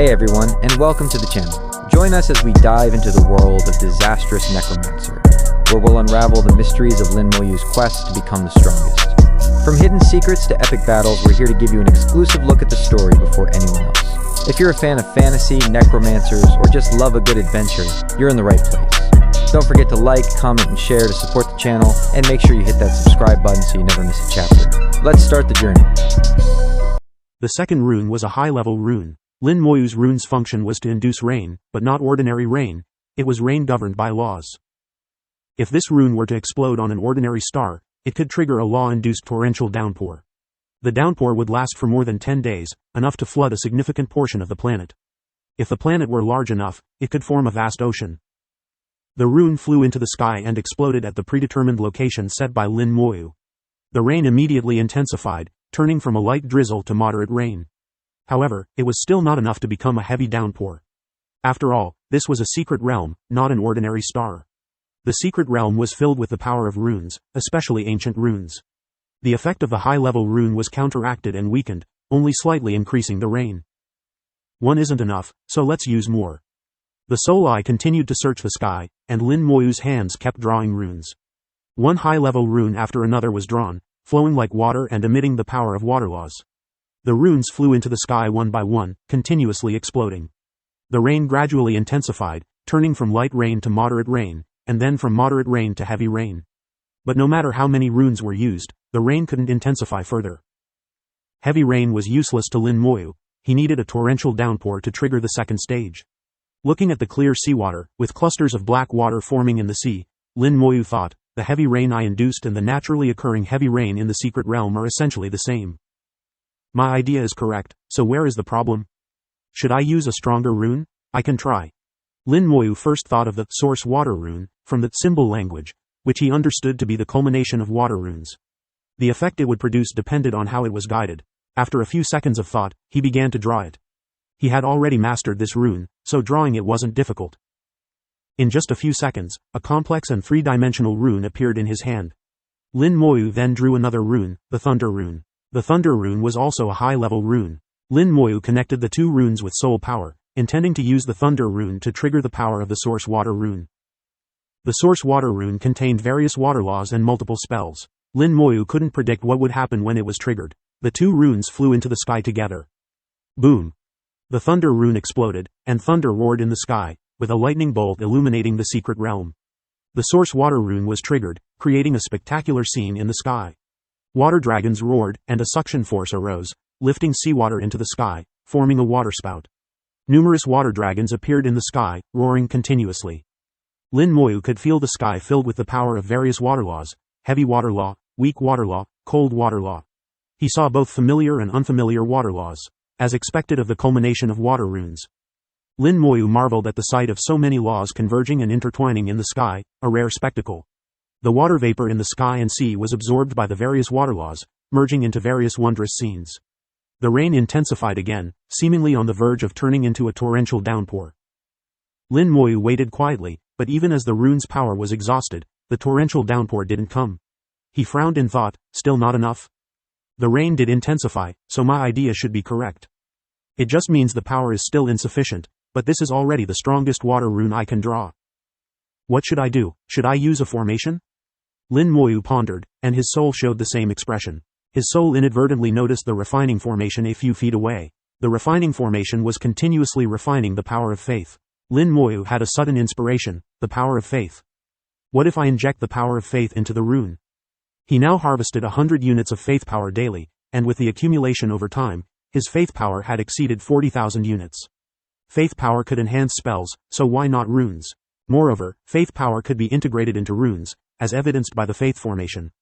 Hey everyone, and welcome to the channel. Join us as we dive into the world of Disastrous Necromancer, where we'll unravel the mysteries of Lin Moyu's quest to become the strongest. From hidden secrets to epic battles, we're here to give you an exclusive look at the story before anyone else. If you're a fan of fantasy, necromancers, or just love a good adventure, you're in the right place. Don't forget to like, comment, and share to support the channel, and make sure you hit that subscribe button so you never miss a chapter. Let's start the journey. The second rune was a high-level rune. Lin Moyu's rune's function was to induce rain, but not ordinary rain. It was rain governed by laws. If this rune were to explode on an ordinary star, it could trigger a law-induced torrential downpour. The downpour would last for more than 10 days, enough to flood a significant portion of the planet. If the planet were large enough, it could form a vast ocean. The rune flew into the sky and exploded at the predetermined location set by Lin Moyu. The rain immediately intensified, turning from a light drizzle to moderate rain. However, it was still not enough to become a heavy downpour. After all, this was a secret realm, not an ordinary star. The secret realm was filled with the power of runes, especially ancient runes. The effect of the high-level rune was counteracted and weakened, only slightly increasing the rain. One isn't enough, so let's use more. The soul eye continued to search the sky, and Lin Moyu's hands kept drawing runes. One high-level rune after another was drawn, flowing like water and emitting the power of water laws. The runes flew into the sky one by one, continuously exploding. The rain gradually intensified, turning from light rain to moderate rain, and then from moderate rain to heavy rain. But no matter how many runes were used, the rain couldn't intensify further. Heavy rain was useless to Lin Moyu. He needed a torrential downpour to trigger the second stage. Looking at the clear seawater, with clusters of black water forming in the sea, Lin Moyu thought, the heavy rain I induced and the naturally occurring heavy rain in the secret realm are essentially the same. My idea is correct, so where is the problem? Should I use a stronger rune? I can try. Lin Moyu first thought of the source water rune, from the symbol language, which he understood to be the culmination of water runes. The effect it would produce depended on how it was guided. After a few seconds of thought, he began to draw it. He had already mastered this rune, so drawing it wasn't difficult. In just a few seconds, a complex and three-dimensional rune appeared in his hand. Lin Moyu then drew another rune, the thunder rune. The thunder rune was also a high-level rune. Lin Moyu connected the two runes with soul power, intending to use the thunder rune to trigger the power of the source water rune. The source water rune contained various water laws and multiple spells. Lin Moyu couldn't predict what would happen when it was triggered. The two runes flew into the sky together. Boom! The thunder rune exploded, and thunder roared in the sky, with a lightning bolt illuminating the secret realm. The source water rune was triggered, creating a spectacular scene in the sky. Water dragons roared, and a suction force arose, lifting seawater into the sky, forming a waterspout. Numerous water dragons appeared in the sky, roaring continuously. Lin Moyu could feel the sky filled with the power of various water laws, heavy water law, weak water law, cold water law. He saw both familiar and unfamiliar water laws, as expected of the culmination of water runes. Lin Moyu marveled at the sight of so many laws converging and intertwining in the sky, a rare spectacle. The water vapor in the sky and sea was absorbed by the various water laws, merging into various wondrous scenes. The rain intensified again, seemingly on the verge of turning into a torrential downpour. Lin Moyu waited quietly, but even as the rune's power was exhausted, the torrential downpour didn't come. He frowned in thought, still not enough? The rain did intensify, so my idea should be correct. It just means the power is still insufficient, but this is already the strongest water rune I can draw. What should I do? Should I use a formation? Lin Moyu pondered, and his soul showed the same expression. His soul inadvertently noticed the refining formation a few feet away. The refining formation was continuously refining the power of faith. Lin Moyu had a sudden inspiration, the power of faith. What if I inject the power of faith into the rune? He now harvested 100 units of faith power daily, and with the accumulation over time, his faith power had exceeded 40,000 units. Faith power could enhance spells, so why not runes? Moreover, faith power could be integrated into runes, as evidenced by the faith formation.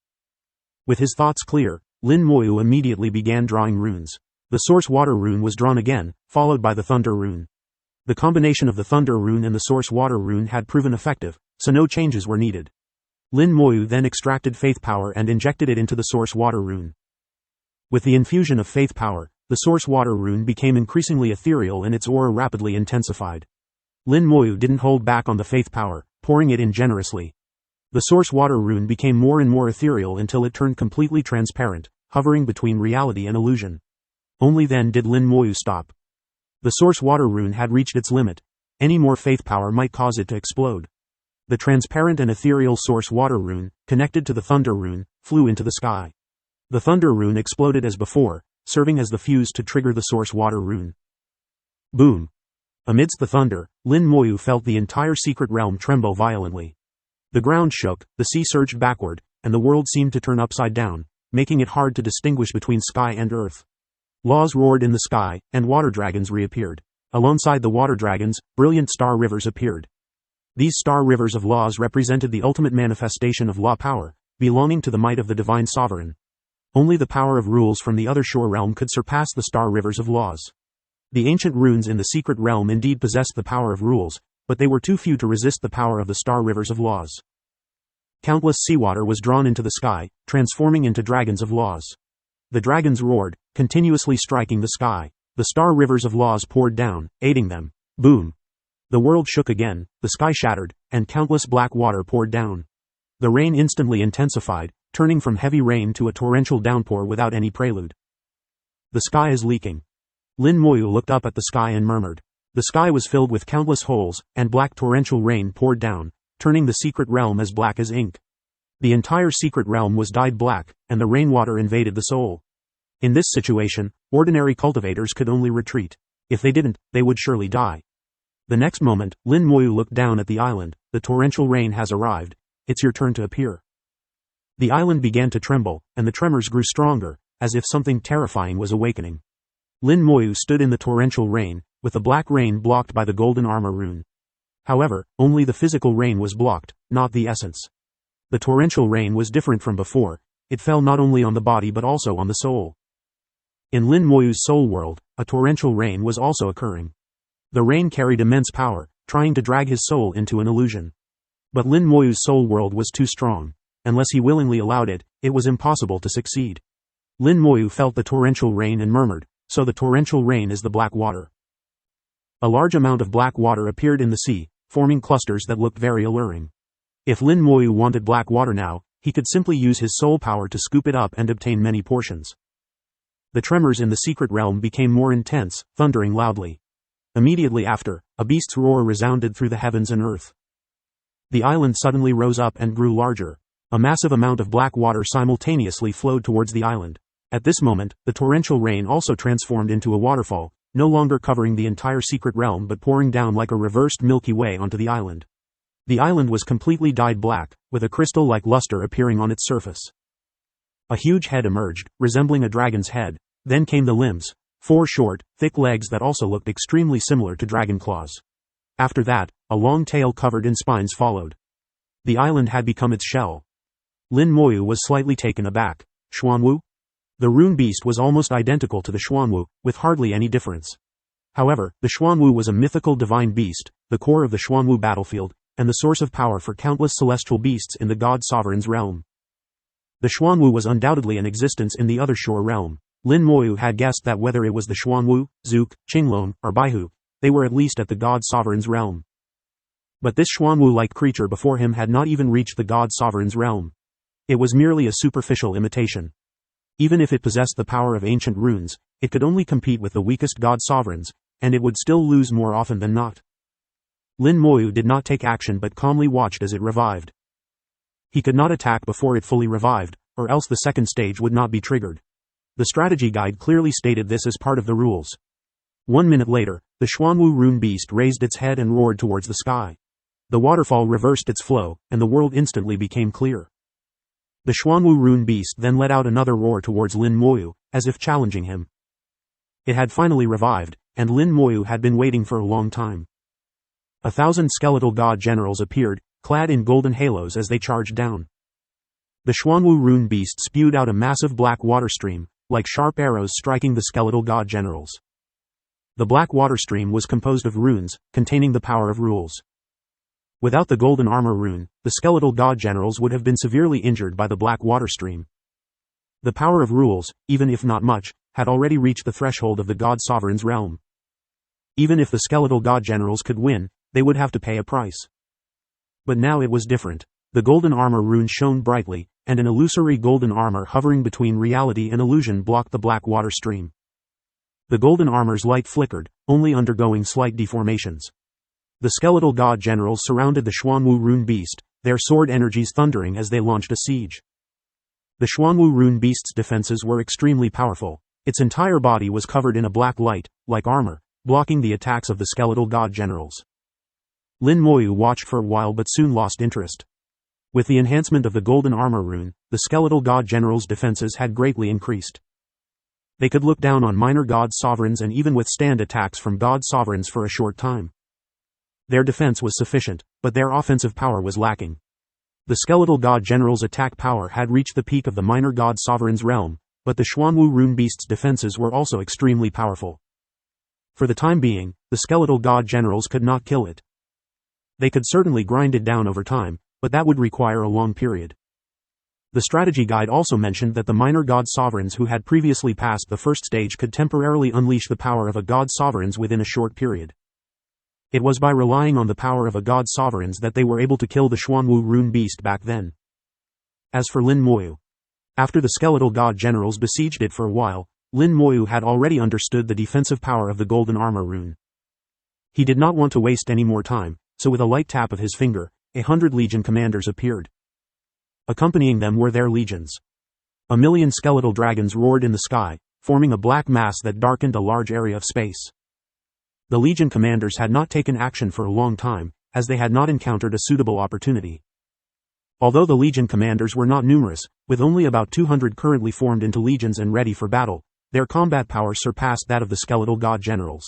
With his thoughts clear, Lin Moyu immediately began drawing runes. The source water rune was drawn again, followed by the thunder rune. The combination of the thunder rune and the source water rune had proven effective, so no changes were needed. Lin Moyu then extracted faith power and injected it into the source water rune. With the infusion of faith power, the source water rune became increasingly ethereal and its aura rapidly intensified. Lin Moyu didn't hold back on the faith power, pouring it in generously. The source water rune became more and more ethereal until it turned completely transparent, hovering between reality and illusion. Only then did Lin Moyu stop. The source water rune had reached its limit. Any more faith power might cause it to explode. The transparent and ethereal source water rune, connected to the thunder rune, flew into the sky. The thunder rune exploded as before, serving as the fuse to trigger the source water rune. Boom! Amidst the thunder, Lin Moyu felt the entire secret realm tremble violently. The ground shook, the sea surged backward, and the world seemed to turn upside down, making it hard to distinguish between sky and earth. Laws roared in the sky, and water dragons reappeared. Alongside the water dragons, brilliant star rivers appeared. These star rivers of laws represented the ultimate manifestation of law power, belonging to the might of the divine sovereign. Only the power of rules from the other shore realm could surpass the star rivers of laws. The ancient runes in the secret realm indeed possessed the power of rules, but they were too few to resist the power of the star rivers of laws. Countless seawater was drawn into the sky, transforming into dragons of laws. The dragons roared, continuously striking the sky. The star rivers of laws poured down, aiding them. Boom! The world shook again, the sky shattered, and countless black water poured down. The rain instantly intensified, turning from heavy rain to a torrential downpour without any prelude. The sky is leaking. Lin Moyu looked up at the sky and murmured. The sky was filled with countless holes, and black torrential rain poured down, turning the secret realm as black as ink. The entire secret realm was dyed black, and the rainwater invaded the soul. In this situation, ordinary cultivators could only retreat. If they didn't, they would surely die. The next moment, Lin Moyu looked down at the island. The torrential rain has arrived. It's your turn to appear. The island began to tremble, and the tremors grew stronger, as if something terrifying was awakening. Lin Moyu stood in the torrential rain, with the black rain blocked by the golden armor rune. However, only the physical rain was blocked, not the essence. The torrential rain was different from before. It fell not only on the body but also on the soul. In Lin Moyu's soul world, a torrential rain was also occurring. The rain carried immense power, trying to drag his soul into an illusion. But Lin Moyu's soul world was too strong. Unless he willingly allowed it, it was impossible to succeed. Lin Moyu felt the torrential rain and murmured, "So the torrential rain is the black water." A large amount of black water appeared in the sea, forming clusters that looked very alluring. If Lin Moyu wanted black water now, he could simply use his soul power to scoop it up and obtain many portions. The tremors in the secret realm became more intense, thundering loudly. Immediately after, a beast's roar resounded through the heavens and earth. The island suddenly rose up and grew larger. A massive amount of black water simultaneously flowed towards the island. At this moment, the torrential rain also transformed into a waterfall, no longer covering the entire secret realm but pouring down like a reversed Milky Way onto the island. The island was completely dyed black, with a crystal-like luster appearing on its surface. A huge head emerged, resembling a dragon's head. Then came the limbs, 4 short, thick legs that also looked extremely similar to dragon claws. After that, a long tail covered in spines followed. The island had become its shell. Lin Moyu was slightly taken aback. Schwan Wu? The rune beast was almost identical to the Schwan Wu, with hardly any difference. However, the Schwan Wu was a mythical divine beast, the core of the Schwan Wu battlefield, and the source of power for countless celestial beasts in the god sovereign's realm. The Schwan Wu was undoubtedly in existence in the other shore realm. Lin Moyu had guessed that whether it was the Schwan Wu, Zook, Qinglong, or Baihu, they were at least at the god sovereign's realm. But this Schwan Wu-like creature before him had not even reached the god sovereign's realm. It was merely a superficial imitation. Even if it possessed the power of ancient runes, it could only compete with the weakest god sovereigns, and it would still lose more often than not. Lin Moyu did not take action but calmly watched as it revived. He could not attack before it fully revived, or else the second stage would not be triggered. The strategy guide clearly stated this as part of the rules. 1 minute later, the Schwan Wu rune beast raised its head and roared towards the sky. The waterfall reversed its flow, and the world instantly became clear. The Schwan Wu rune beast then let out another roar towards Lin Moyu, as if challenging him. It had finally revived, and Lin Moyu had been waiting for a long time. 1,000 skeletal god generals appeared, clad in golden halos as they charged down. The Schwan Wu rune beast spewed out a massive black water stream, like sharp arrows striking the skeletal god generals. The black water stream was composed of runes, containing the power of rules. Without the golden armor rune, the skeletal god generals would have been severely injured by the black water stream. The power of rules, even if not much, had already reached the threshold of the god sovereign's realm. Even if the skeletal god generals could win, they would have to pay a price. But now it was different. The golden armor rune shone brightly, and an illusory golden armor hovering between reality and illusion blocked the black water stream. The golden armor's light flickered, only undergoing slight deformations. The skeletal god generals surrounded the Schwan Wu rune beast, their sword energies thundering as they launched a siege. The Schwan Wu rune beast's defenses were extremely powerful. Its entire body was covered in a black light, like armor, blocking the attacks of the skeletal god generals. Lin Moyu watched for a while but soon lost interest. With the enhancement of the golden armor rune, the skeletal god generals' defenses had greatly increased. They could look down on minor god sovereigns and even withstand attacks from god sovereigns for a short time. Their defense was sufficient, but their offensive power was lacking. The skeletal god general's attack power had reached the peak of the minor god sovereign's realm, but the Schwan Wu rune beast's defenses were also extremely powerful. For the time being, the skeletal god generals could not kill it. They could certainly grind it down over time, but that would require a long period. The strategy guide also mentioned that the minor god sovereigns who had previously passed the first stage could temporarily unleash the power of a god sovereigns within a short period. It was by relying on the power of a god sovereigns that they were able to kill the Schwan Wu rune beast back then. As for Lin Moyu, after the skeletal god generals besieged it for a while, Lin Moyu had already understood the defensive power of the golden armor rune. He did not want to waste any more time, so with a light tap of his finger, 100 legion commanders appeared. Accompanying them were their legions. 1,000,000 skeletal dragons roared in the sky, forming a black mass that darkened a large area of space. The legion commanders had not taken action for a long time, as they had not encountered a suitable opportunity. Although the legion commanders were not numerous, with only about 200 currently formed into legions and ready for battle, their combat power surpassed that of the skeletal god generals.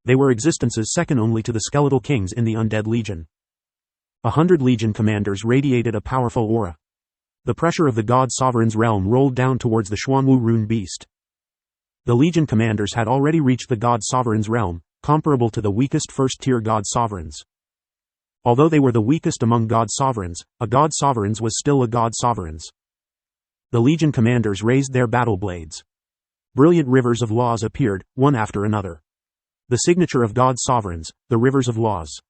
They were existences second only to the skeletal kings in the undead legion. 100 legion commanders radiated a powerful aura. The pressure of the god sovereign's realm rolled down towards the Schwan Wu rune beast. The legion commanders had already reached the god sovereign's realm, comparable to the weakest first-tier god sovereigns. Although they were the weakest among god sovereigns, a god sovereigns was still a god sovereigns. The legion commanders raised their battle blades. Brilliant rivers of laws appeared, one after another. The signature of god sovereigns, the rivers of laws.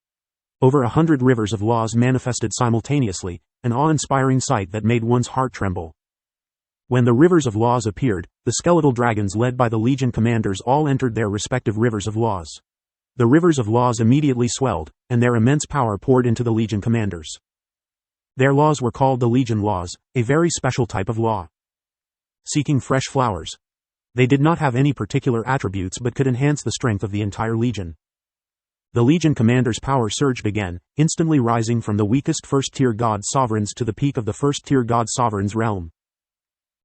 Over 100 rivers of laws manifested simultaneously, an awe-inspiring sight that made one's heart tremble. When the rivers of laws appeared, the skeletal dragons led by the legion commanders all entered their respective rivers of laws. The rivers of laws immediately swelled, and their immense power poured into the legion commanders. Their laws were called the legion laws, a very special type of law. Seeking fresh flowers. They did not have any particular attributes but could enhance the strength of the entire legion. The legion commander's power surged again, instantly rising from the weakest first-tier god sovereigns to the peak of the first-tier god sovereign's realm.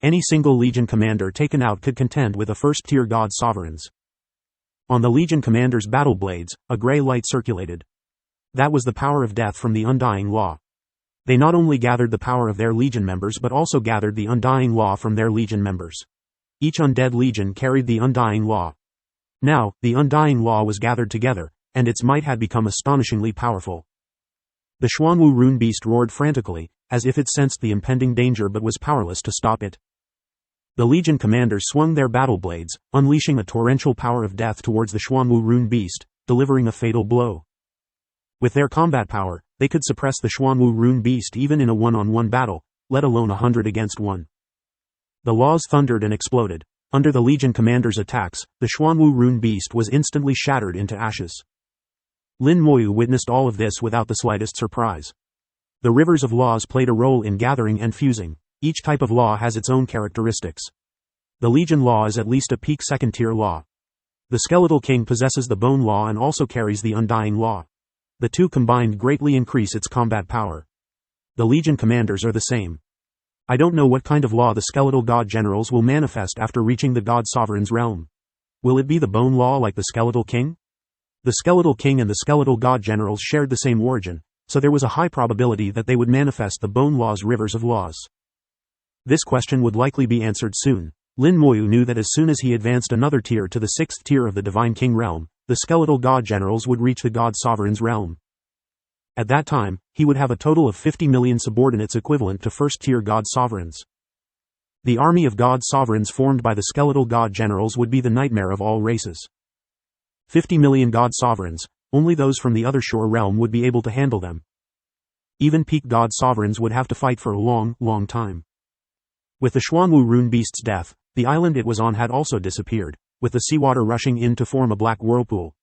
Any single legion commander taken out could contend with the first-tier god sovereigns. On the legion commander's battle blades, a gray light circulated. That was the power of death from the undying law. They not only gathered the power of their legion members but also gathered the undying law from their legion members. Each undead legion carried the undying law. Now, the undying law was gathered together, and its might had become astonishingly powerful. The Schwan Wu rune beast roared frantically, as if it sensed the impending danger but was powerless to stop it. The legion commanders swung their battle blades, unleashing a torrential power of death towards the Schwan Wu rune beast, delivering a fatal blow. With their combat power, they could suppress the Schwan Wu rune beast even in a one-on-one battle, let alone 100 against 1. The laws thundered and exploded. Under the legion commander's attacks, the Schwan Wu rune beast was instantly shattered into ashes. Lin Moyu witnessed all of this without the slightest surprise. The rivers of laws played a role in gathering and fusing. Each type of law has its own characteristics. The legion law is at least a peak second-tier law. The skeletal king possesses the bone law and also carries the undying law. The two combined greatly increase its combat power. The legion commanders are the same. I don't know what kind of law the skeletal god generals will manifest after reaching the god sovereign's realm. Will it be the bone law like the skeletal king? The skeletal king and the skeletal god generals shared the same origin, so there was a high probability that they would manifest the bone law's rivers of laws. This question would likely be answered soon. Lin Moyu knew that as soon as he advanced another tier to the 6th tier of the Divine King realm, the skeletal god generals would reach the god sovereign's realm. At that time, he would have a total of 50 million subordinates equivalent to first-tier god sovereigns. The army of god sovereigns formed by the skeletal god generals would be the nightmare of all races. 50 million god sovereigns, only those from the other shore realm would be able to handle them. Even peak god sovereigns would have to fight for a long, long time. With the Schwan Wu rune beast's death, the island it was on had also disappeared, with the seawater rushing in to form a black whirlpool.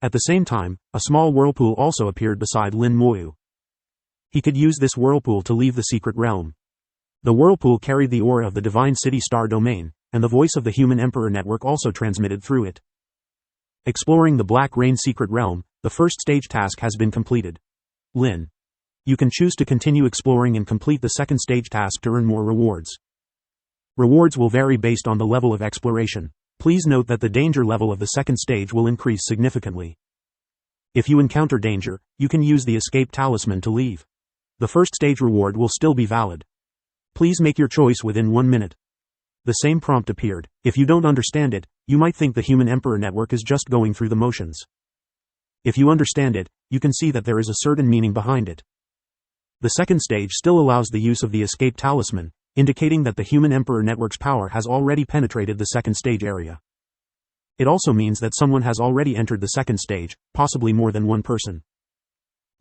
At the same time, a small whirlpool also appeared beside Lin Moyu. He could use this whirlpool to leave the secret realm. The whirlpool carried the aura of the Divine City Star Domain, and the voice of the Human Emperor Network also transmitted through it. Exploring the Black Rain secret realm, the first stage task has been completed. Lin. You can choose to continue exploring and complete the second stage task to earn more rewards. Rewards will vary based on the level of exploration. Please note that the danger level of the second stage will increase significantly. If you encounter danger, you can use the escape talisman to leave. The first stage reward will still be valid. Please make your choice within 1 minute. The same prompt appeared. If you don't understand it, you might think the Human Emperor Network is just going through the motions. If you understand it, you can see that there is a certain meaning behind it. The second stage still allows the use of the escape talisman, indicating that the Human Emperor Network's power has already penetrated the second stage area. It also means that someone has already entered the second stage, possibly more than one person.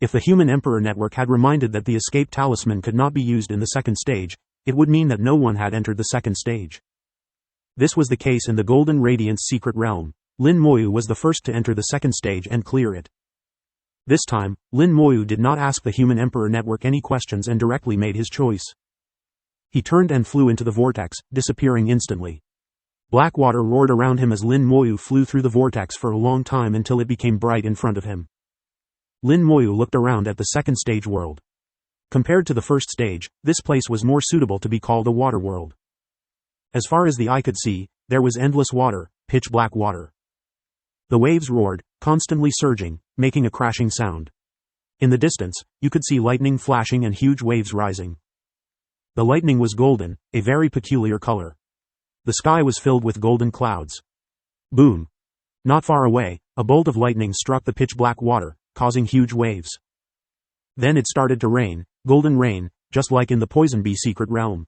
If the Human Emperor Network had reminded that the escape talisman could not be used in the second stage, it would mean that no one had entered the second stage. This was the case in the Golden Radiance secret realm. Lin Moyu was the first to enter the second stage and clear it. This time, Lin Moyu did not ask the Human Emperor Network any questions and directly made his choice. He turned and flew into the vortex, disappearing instantly. Black water roared around him as Lin Moyu flew through the vortex for a long time until it became bright in front of him. Lin Moyu looked around at the second stage world. Compared to the first stage, this place was more suitable to be called a water world. As far as the eye could see, there was endless water, pitch black water. The waves roared, constantly surging, making a crashing sound. In the distance, you could see lightning flashing and huge waves rising. The lightning was golden, a very peculiar color. The sky was filled with golden clouds. Boom! Not far away, a bolt of lightning struck the pitch black water, causing huge waves. Then it started to rain, golden rain, just like in the Poison Bee secret realm.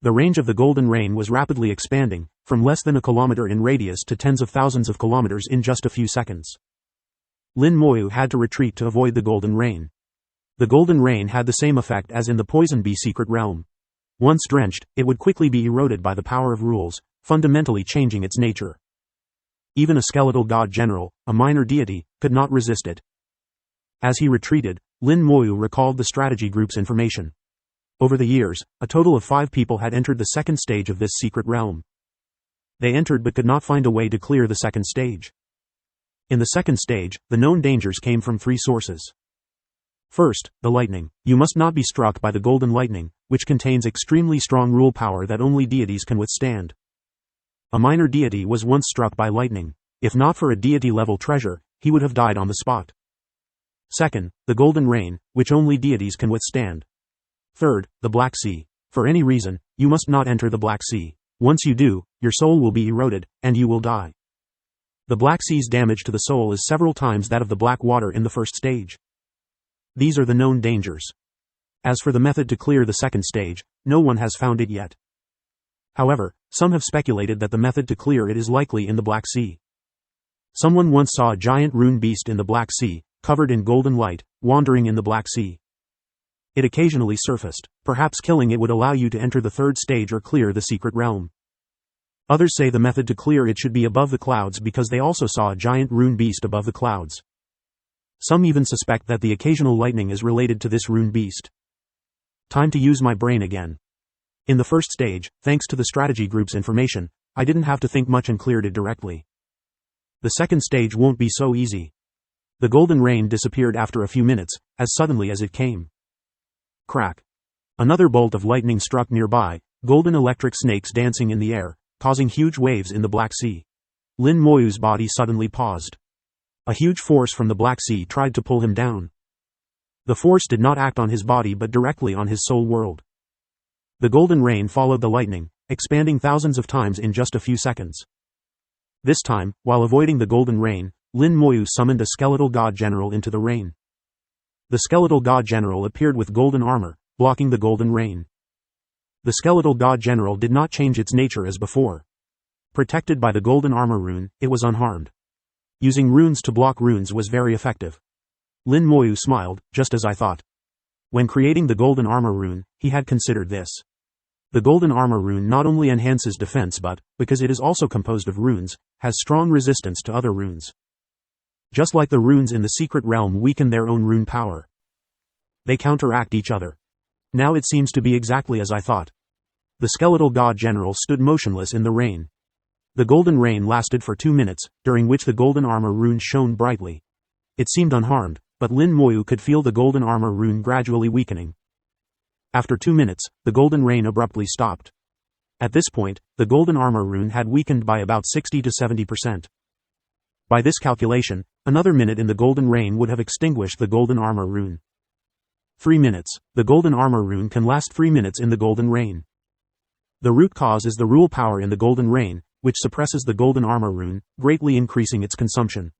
The range of the golden rain was rapidly expanding, from less than a kilometer in radius to tens of thousands of kilometers in just a few seconds. Lin Moyu had to retreat to avoid the golden rain. The golden rain had the same effect as in the Poison Bee secret realm. Once drenched, it would quickly be eroded by the power of rules, fundamentally changing its nature. Even a skeletal god general, a minor deity, could not resist it. As he retreated, Lin Moyu recalled the strategy group's information. Over the years, a total of 5 people had entered the second stage of this secret realm. They entered but could not find a way to clear the second stage. In the second stage, the known dangers came from 3 sources. First, the lightning. You must not be struck by the golden lightning, which contains extremely strong rule power that only deities can withstand. A minor deity was once struck by lightning. If not for a deity-level treasure, he would have died on the spot. Second, the golden rain, which only deities can withstand. Third, the Black Sea. For any reason, you must not enter the Black Sea. Once you do, your soul will be eroded, and you will die. The Black Sea's damage to the soul is several times that of the black water in the first stage. These are the known dangers. As for the method to clear the second stage, no one has found it yet. However, some have speculated that the method to clear it is likely in the Black Sea. Someone once saw a giant rune beast in the Black Sea, covered in golden light, wandering in the Black Sea. It occasionally surfaced. Perhaps killing it would allow you to enter the third stage or clear the secret realm. Others say the method to clear it should be above the clouds because they also saw a giant rune beast above the clouds. Some even suspect that the occasional lightning is related to this rune beast. Time to use my brain again. In the first stage, thanks to the strategy group's information, I didn't have to think much and cleared it directly. The second stage won't be so easy. The golden rain disappeared after a few minutes, as suddenly as it came. Crack. Another bolt of lightning struck nearby, golden electric snakes dancing in the air, causing huge waves in the Black Sea. Lin Moyu's body suddenly paused. A huge force from the Black Sea tried to pull him down. The force did not act on his body but directly on his soul world. The golden rain followed the lightning, expanding thousands of times in just a few seconds. This time, while avoiding the golden rain, Lin Moyu summoned a skeletal god general into the rain. The skeletal god general appeared with golden armor, blocking the golden rain. The skeletal god general did not change its nature as before. Protected by the golden armor rune, it was unharmed. Using runes to block runes was very effective. Lin Moyu smiled, just as I thought. When creating the golden armor rune, he had considered this. The golden armor rune not only enhances defense but, because it is also composed of runes, has strong resistance to other runes. Just like the runes in the secret realm weaken their own rune power, they counteract each other. Now it seems to be exactly as I thought. The skeletal god general stood motionless in the rain. The golden rain lasted for 2 minutes, during which the golden armor rune shone brightly. It seemed unharmed, but Lin Moyu could feel the golden armor rune gradually weakening. After 2 minutes, the golden rain abruptly stopped. At this point, the golden armor rune had weakened by about 60 to 70%. By this calculation, another minute in the golden rain would have extinguished the golden armor rune. 3 minutes. The golden armor rune can last 3 minutes in the golden rain. The root cause is the rule power in the golden rain, which suppresses the golden armor rune, greatly increasing its consumption.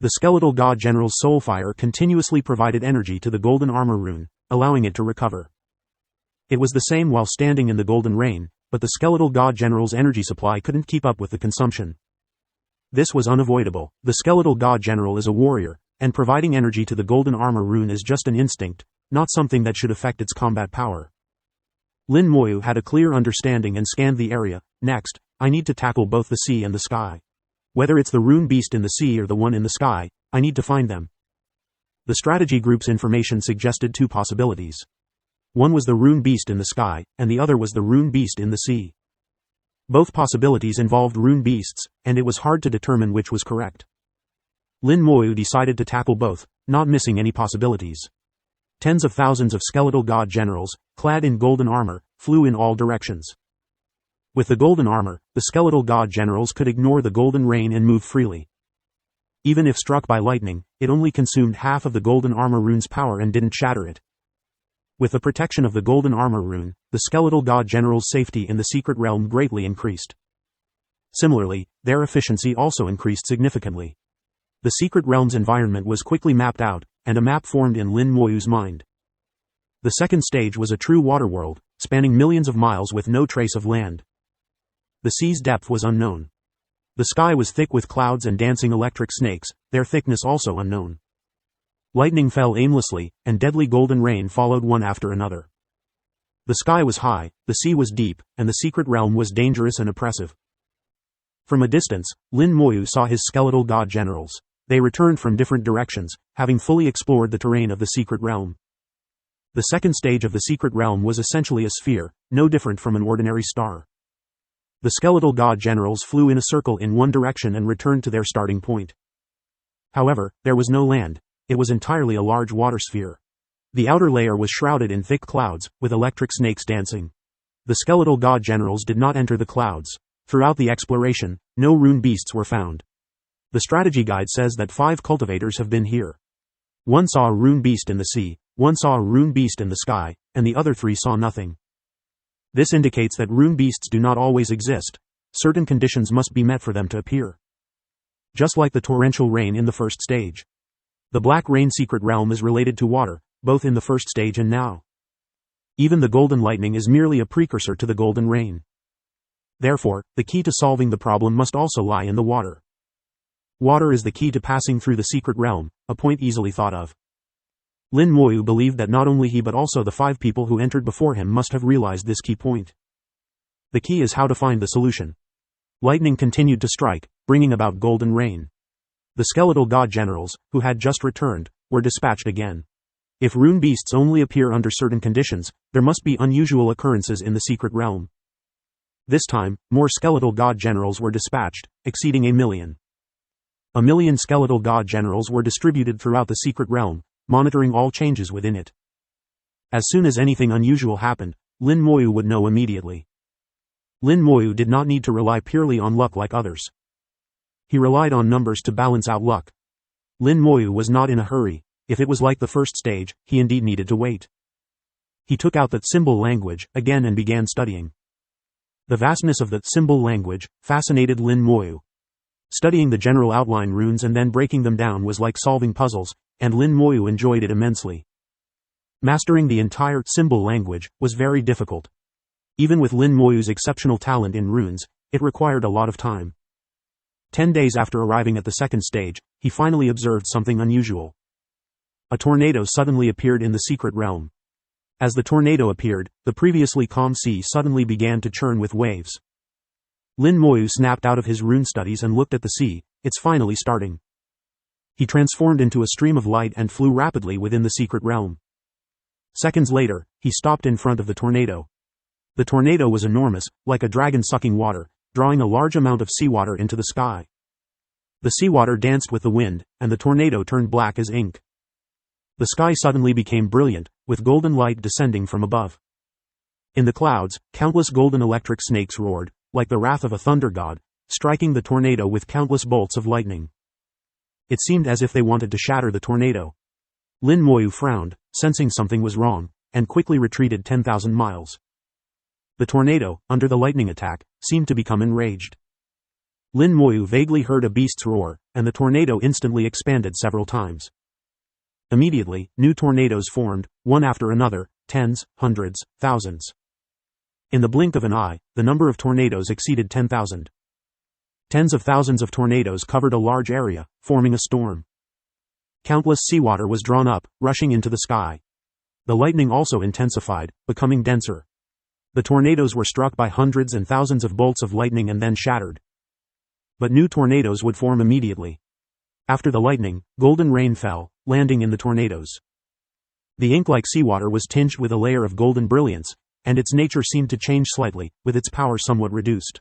The skeletal god general's soul fire continuously provided energy to the golden armor rune, allowing it to recover. It was the same while standing in the golden rain, but the skeletal god general's energy supply couldn't keep up with the consumption. This was unavoidable. The skeletal god general is a warrior, and providing energy to the golden armor rune is just an instinct, not something that should affect its combat power. Lin Moyu had a clear understanding and scanned the area. Next, I need to tackle both the sea and the sky. Whether it's the rune beast in the sea or the one in the sky, I need to find them. The strategy group's information suggested 2 possibilities. One was the rune beast in the sky, and the other was the rune beast in the sea. Both possibilities involved rune beasts, and it was hard to determine which was correct. Lin Moyu decided to tackle both, not missing any possibilities. Tens of thousands of skeletal god generals, clad in golden armor, flew in all directions. With the golden armor, the skeletal god generals could ignore the golden rain and move freely. Even if struck by lightning, it only consumed half of the golden armor rune's power and didn't shatter it. With the protection of the golden armor rune, the skeletal god generals' safety in the secret realm greatly increased. Similarly, their efficiency also increased significantly. The secret realm's environment was quickly mapped out, and a map formed in Lin Moyu's mind. The second stage was a true water world, spanning millions of miles with no trace of land. The sea's depth was unknown. The sky was thick with clouds and dancing electric snakes, their thickness also unknown. Lightning fell aimlessly, and deadly golden rain followed one after another. The sky was high, the sea was deep, and the secret realm was dangerous and oppressive. From a distance, Lin Moyu saw his skeletal god generals. They returned from different directions, having fully explored the terrain of the secret realm. The second stage of the secret realm was essentially a sphere, no different from an ordinary star. The skeletal god generals flew in a circle in one direction and returned to their starting point. However, there was no land. It was entirely a large water sphere. The outer layer was shrouded in thick clouds, with electric snakes dancing. The skeletal god generals did not enter the clouds. Throughout the exploration, no rune beasts were found. The strategy guide says that 5 cultivators have been here. One saw a rune beast in the sea, one saw a rune beast in the sky, and the other 3 saw nothing. This indicates that rune beasts do not always exist. Certain conditions must be met for them to appear. Just like the torrential rain in the first stage. The black rain secret realm is related to water, both in the first stage and now. Even the golden lightning is merely a precursor to the golden rain. Therefore, the key to solving the problem must also lie in the water. Water is the key to passing through the secret realm, a point easily thought of. Lin Moyu believed that not only he but also the 5 people who entered before him must have realized this key point. The key is how to find the solution. Lightning continued to strike, bringing about golden rain. The skeletal god generals, who had just returned, were dispatched again. If rune beasts only appear under certain conditions, there must be unusual occurrences in the secret realm. This time, more skeletal god generals were dispatched, exceeding 1,000,000. 1,000,000 skeletal god generals were distributed throughout the secret realm, monitoring all changes within it. As soon as anything unusual happened, Lin Moyu would know immediately. Lin Moyu did not need to rely purely on luck like others. He relied on numbers to balance out luck. Lin Moyu was not in a hurry. If it was like the first stage, he indeed needed to wait. He took out that symbol language again and began studying. The vastness of that symbol language fascinated Lin Moyu. Studying the general outline runes and then breaking them down was like solving puzzles, and Lin Moyu enjoyed it immensely. Mastering the entire symbol language was very difficult. Even with Lin Moyu's exceptional talent in runes, it required a lot of time. 10 days after arriving at the second stage, he finally observed something unusual. A tornado suddenly appeared in the secret realm. As the tornado appeared, the previously calm sea suddenly began to churn with waves. Lin Moyu snapped out of his rune studies and looked at the sea. It's finally starting. He transformed into a stream of light and flew rapidly within the secret realm. Seconds later, he stopped in front of the tornado. The tornado was enormous, like a dragon sucking water, drawing a large amount of seawater into the sky. The seawater danced with the wind, and the tornado turned black as ink. The sky suddenly became brilliant, with golden light descending from above. In the clouds, countless golden electric snakes roared, like the wrath of a thunder god, striking the tornado with countless bolts of lightning. It seemed as if they wanted to shatter the tornado. Lin Moyu frowned, sensing something was wrong, and quickly retreated 10,000 miles. The tornado, under the lightning attack, seemed to become enraged. Lin Moyu vaguely heard a beast's roar, and the tornado instantly expanded several times. Immediately, new tornadoes formed, one after another, tens, hundreds, thousands. In the blink of an eye, the number of tornadoes exceeded 10,000. Tens of thousands of tornadoes covered a large area, forming a storm. Countless seawater was drawn up, rushing into the sky. The lightning also intensified, becoming denser. The tornadoes were struck by hundreds and thousands of bolts of lightning and then shattered. But new tornadoes would form immediately. After the lightning, golden rain fell, landing in the tornadoes. The ink-like seawater was tinged with a layer of golden brilliance, and its nature seemed to change slightly, with its power somewhat reduced.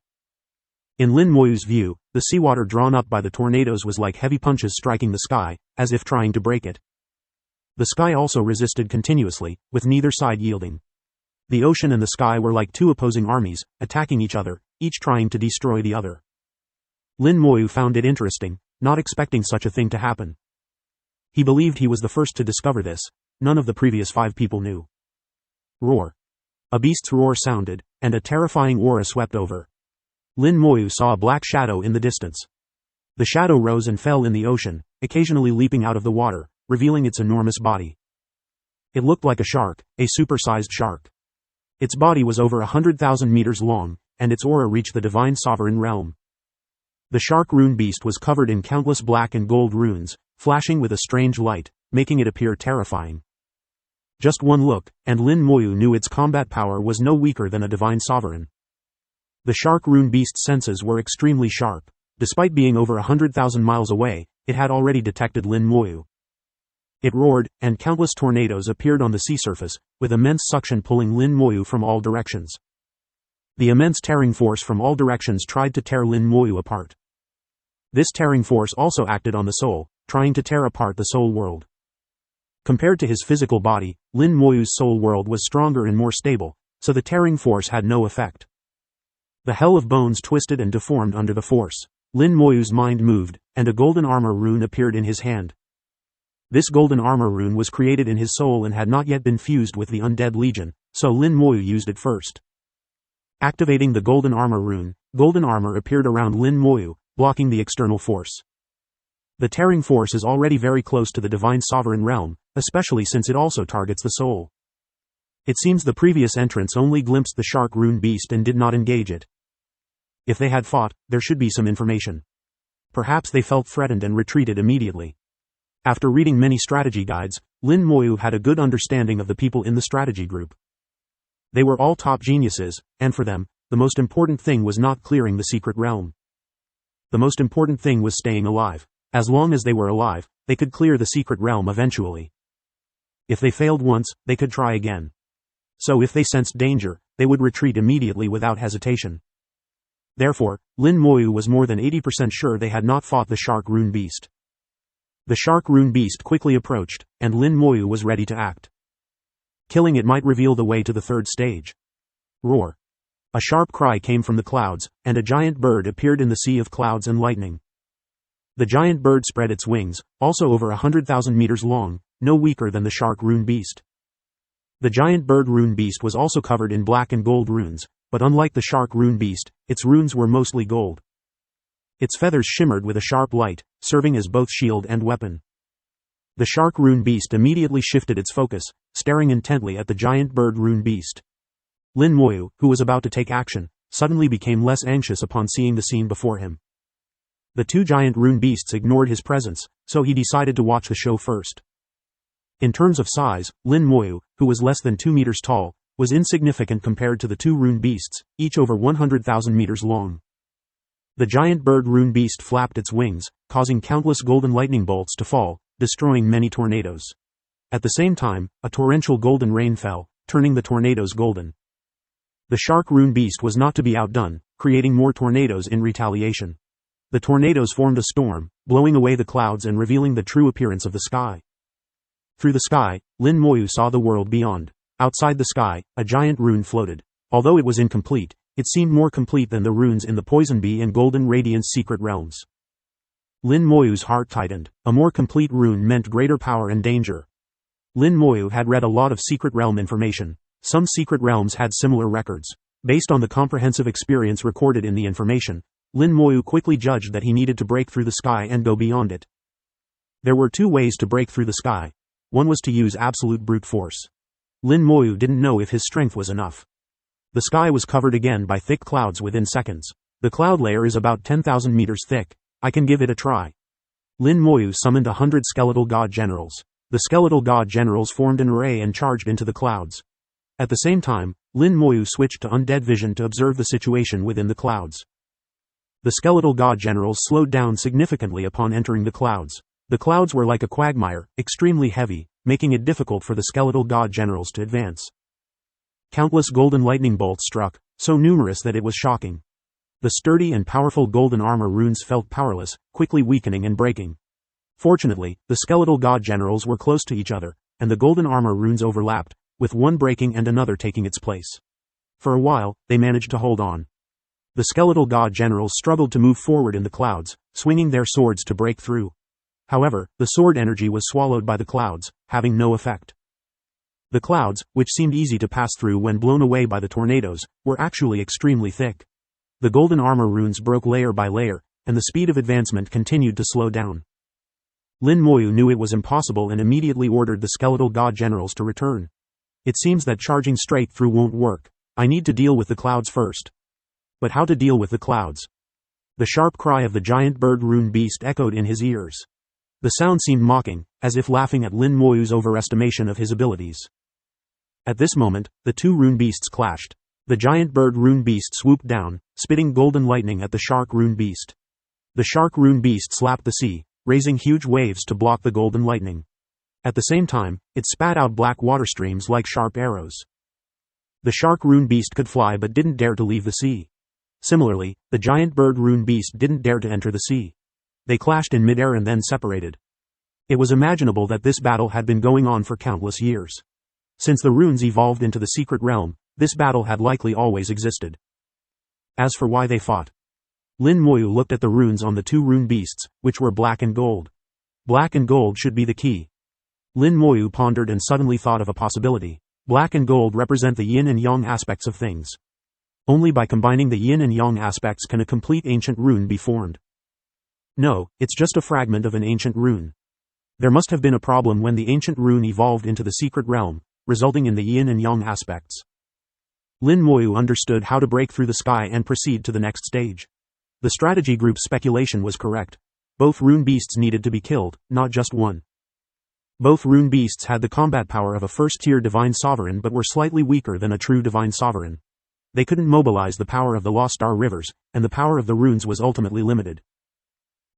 In Lin Moyu's view, the seawater drawn up by the tornadoes was like heavy punches striking the sky, as if trying to break it. The sky also resisted continuously, with neither side yielding. The ocean and the sky were like two opposing armies, attacking each other, each trying to destroy the other. Lin Moyu found it interesting, not expecting such a thing to happen. He believed he was the first to discover this. None of the previous 5 people knew. Roar. A beast's roar sounded, and a terrifying aura swept over. Lin Moyu saw a black shadow in the distance. The shadow rose and fell in the ocean, occasionally leaping out of the water, revealing its enormous body. It looked like a shark, a supersized shark. Its body was over 100,000 meters long, and its aura reached the divine sovereign realm. The shark rune beast was covered in countless black and gold runes, flashing with a strange light, making it appear terrifying. Just one look, and Lin Moyu knew its combat power was no weaker than a divine sovereign. The shark rune beast's senses were extremely sharp. Despite being over 100,000 miles away, it had already detected Lin Moyu. It roared, and countless tornadoes appeared on the sea surface, with immense suction pulling Lin Moyu from all directions. The immense tearing force from all directions tried to tear Lin Moyu apart. This tearing force also acted on the soul, trying to tear apart the soul world. Compared to his physical body, Lin Moyu's soul world was stronger and more stable, so the tearing force had no effect. The hell of bones twisted and deformed under the force. Lin Moyu's mind moved, and a golden armor rune appeared in his hand. This golden armor rune was created in his soul and had not yet been fused with the undead legion, so Lin Moyu used it first. Activating the golden armor rune, golden armor appeared around Lin Moyu, blocking the external force. The tearing force is already very close to the divine sovereign realm, especially since it also targets the soul. It seems the previous entrants only glimpsed the shark rune beast and did not engage it. If they had fought, there should be some information. Perhaps they felt threatened and retreated immediately. After reading many strategy guides, Lin Moyu had a good understanding of the people in the strategy group. They were all top geniuses, and for them, the most important thing was not clearing the secret realm. The most important thing was staying alive. As long as they were alive, they could clear the secret realm eventually. If they failed once, they could try again. So if they sensed danger, they would retreat immediately without hesitation. Therefore, Lin Moyu was more than 80% sure they had not fought the shark rune beast. The shark rune beast quickly approached, and Lin Moyu was ready to act. Killing it might reveal the way to the third stage. Roar. A sharp cry came from the clouds, and a giant bird appeared in the sea of clouds and lightning. The giant bird spread its wings, also over 100,000 meters long, no weaker than the shark rune beast. The giant bird rune beast was also covered in black and gold runes, but unlike the shark rune beast, its runes were mostly gold. Its feathers shimmered with a sharp light, serving as both shield and weapon. The shark rune beast immediately shifted its focus, staring intently at the giant bird rune beast. Lin Moyu, who was about to take action, suddenly became less anxious upon seeing the scene before him. The two giant rune beasts ignored his presence, so he decided to watch the show first. In terms of size, Lin Moyu, who was less than 2 meters tall, was insignificant compared to the two rune beasts, each over 100,000 meters long. The giant bird rune beast flapped its wings, causing countless golden lightning bolts to fall, destroying many tornadoes. At the same time, a torrential golden rain fell, turning the tornadoes golden. The shark rune beast was not to be outdone, creating more tornadoes in retaliation. The tornadoes formed a storm, blowing away the clouds and revealing the true appearance of the sky. Through the sky, Lin Moyu saw the world beyond. Outside the sky, a giant rune floated. Although it was incomplete, it seemed more complete than the runes in the Poison Bee and Golden Radiance secret realms. Lin Moyu's heart tightened. A more complete rune meant greater power and danger. Lin Moyu had read a lot of secret realm information. Some secret realms had similar records. Based on the comprehensive experience recorded in the information, Lin Moyu quickly judged that he needed to break through the sky and go beyond it. There were two ways to break through the sky. One was to use absolute brute force. Lin Moyu didn't know if his strength was enough. The sky was covered again by thick clouds within seconds. The cloud layer is about 10,000 meters thick. I can give it a try. Lin Moyu summoned 100 skeletal god generals. The skeletal god generals formed an array and charged into the clouds. At the same time, Lin Moyu switched to undead vision to observe the situation within the clouds. The skeletal god generals slowed down significantly upon entering the clouds. The clouds were like a quagmire, extremely heavy, making it difficult for the skeletal god generals to advance. Countless golden lightning bolts struck, so numerous that it was shocking. The sturdy and powerful golden armor runes felt powerless, quickly weakening and breaking. Fortunately, the skeletal god generals were close to each other, and the golden armor runes overlapped, with one breaking and another taking its place. For a while, they managed to hold on. The skeletal god generals struggled to move forward in the clouds, swinging their swords to break through. However, the sword energy was swallowed by the clouds, having no effect. The clouds, which seemed easy to pass through when blown away by the tornadoes, were actually extremely thick. The golden armor runes broke layer by layer, and the speed of advancement continued to slow down. Lin Moyu knew it was impossible and immediately ordered the skeletal god generals to return. It seems that charging straight through won't work. I need to deal with the clouds first. But how to deal with the clouds? The sharp cry of the giant bird rune beast echoed in his ears. The sound seemed mocking, as if laughing at Lin Moyu's overestimation of his abilities. At this moment, the two rune beasts clashed. The giant bird rune beast swooped down, spitting golden lightning at the shark rune beast. The shark rune beast slapped the sea, raising huge waves to block the golden lightning. At the same time, it spat out black water streams like sharp arrows. The shark rune beast could fly but didn't dare to leave the sea. Similarly, the giant bird rune beast didn't dare to enter the sea. They clashed in midair and then separated. It was imaginable that this battle had been going on for countless years. Since the runes evolved into the secret realm, this battle had likely always existed. As for why they fought, Lin Moyu looked at the runes on the two rune beasts, which were black and gold. Black and gold should be the key. Lin Moyu pondered and suddenly thought of a possibility. Black and gold represent the yin and yang aspects of things. Only by combining the yin and yang aspects can a complete ancient rune be formed. No, it's just a fragment of an ancient rune. There must have been a problem when the ancient rune evolved into the secret realm, resulting in the yin and yang aspects. Lin Moyu understood how to break through the sky and proceed to the next stage. The strategy group's speculation was correct. Both rune beasts needed to be killed, not just one. Both rune beasts had the combat power of a first-tier divine sovereign but were slightly weaker than a true divine sovereign. They couldn't mobilize the power of the Lost Star Rivers, and the power of the runes was ultimately limited.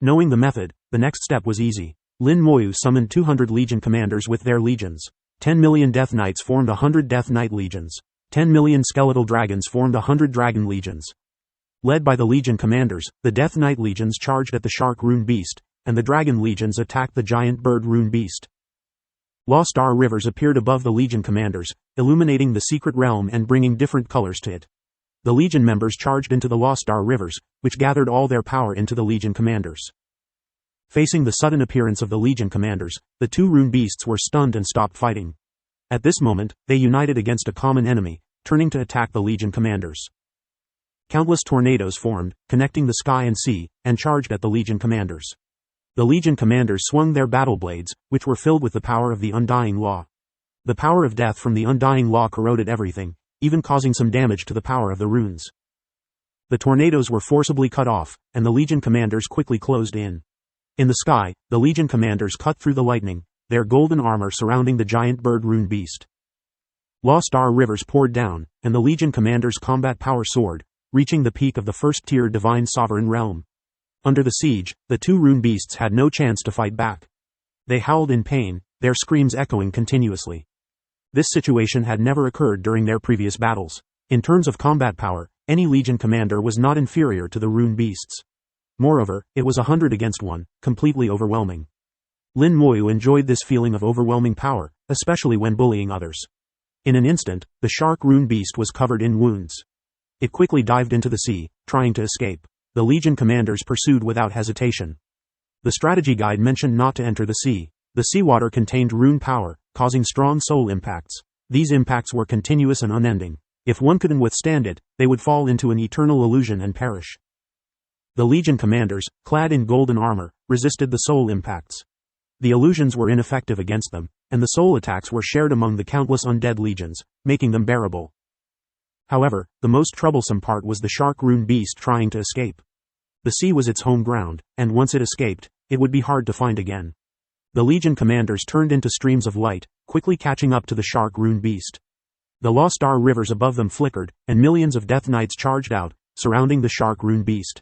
Knowing the method, the next step was easy. Lin Moyu summoned 200 legion commanders with their legions. 10 million Death Knights formed 100 Death Knight legions. 10 million skeletal dragons formed 100 dragon legions. Led by the legion commanders, the Death Knight legions charged at the shark rune beast, and the dragon legions attacked the giant bird rune beast. Lost Star Rivers appeared above the legion commanders, illuminating the secret realm and bringing different colors to it. The legion members charged into the Lost Star Rivers, which gathered all their power into the legion commanders. Facing the sudden appearance of the legion commanders, the two rune beasts were stunned and stopped fighting. At this moment, they united against a common enemy, turning to attack the legion commanders. Countless tornadoes formed, connecting the sky and sea, and charged at the legion commanders. The legion commanders swung their battle blades, which were filled with the power of the undying law. The power of death from the undying law corroded everything, even causing some damage to the power of the runes. The tornadoes were forcibly cut off, and the legion commanders quickly closed in. In the sky, the legion commanders cut through the lightning, their golden armor surrounding the giant bird rune beast. Lost Star rivers poured down, and the Legion commander's combat power soared, reaching the peak of the first-tier divine sovereign realm. Under the siege, the two rune beasts had no chance to fight back. They howled in pain, their screams echoing continuously. This situation had never occurred during their previous battles. In terms of combat power, any Legion commander was not inferior to the rune beasts. Moreover, it was 100 against 1, completely overwhelming. Lin Moyu enjoyed this feeling of overwhelming power, especially when bullying others. In an instant, the shark rune beast was covered in wounds. It quickly dived into the sea, trying to escape. The Legion commanders pursued without hesitation. The strategy guide mentioned not to enter the sea. The seawater contained rune power, causing strong soul impacts. These impacts were continuous and unending. If one couldn't withstand it, they would fall into an eternal illusion and perish. The Legion commanders, clad in golden armor, resisted the soul impacts. The illusions were ineffective against them, and the soul attacks were shared among the countless undead legions, making them bearable. However, the most troublesome part was the shark rune beast trying to escape. The sea was its home ground, and once it escaped, it would be hard to find again. The Legion commanders turned into streams of light, quickly catching up to the shark rune beast. The Lost Star rivers above them flickered, and millions of Death Knights charged out, surrounding the shark rune beast.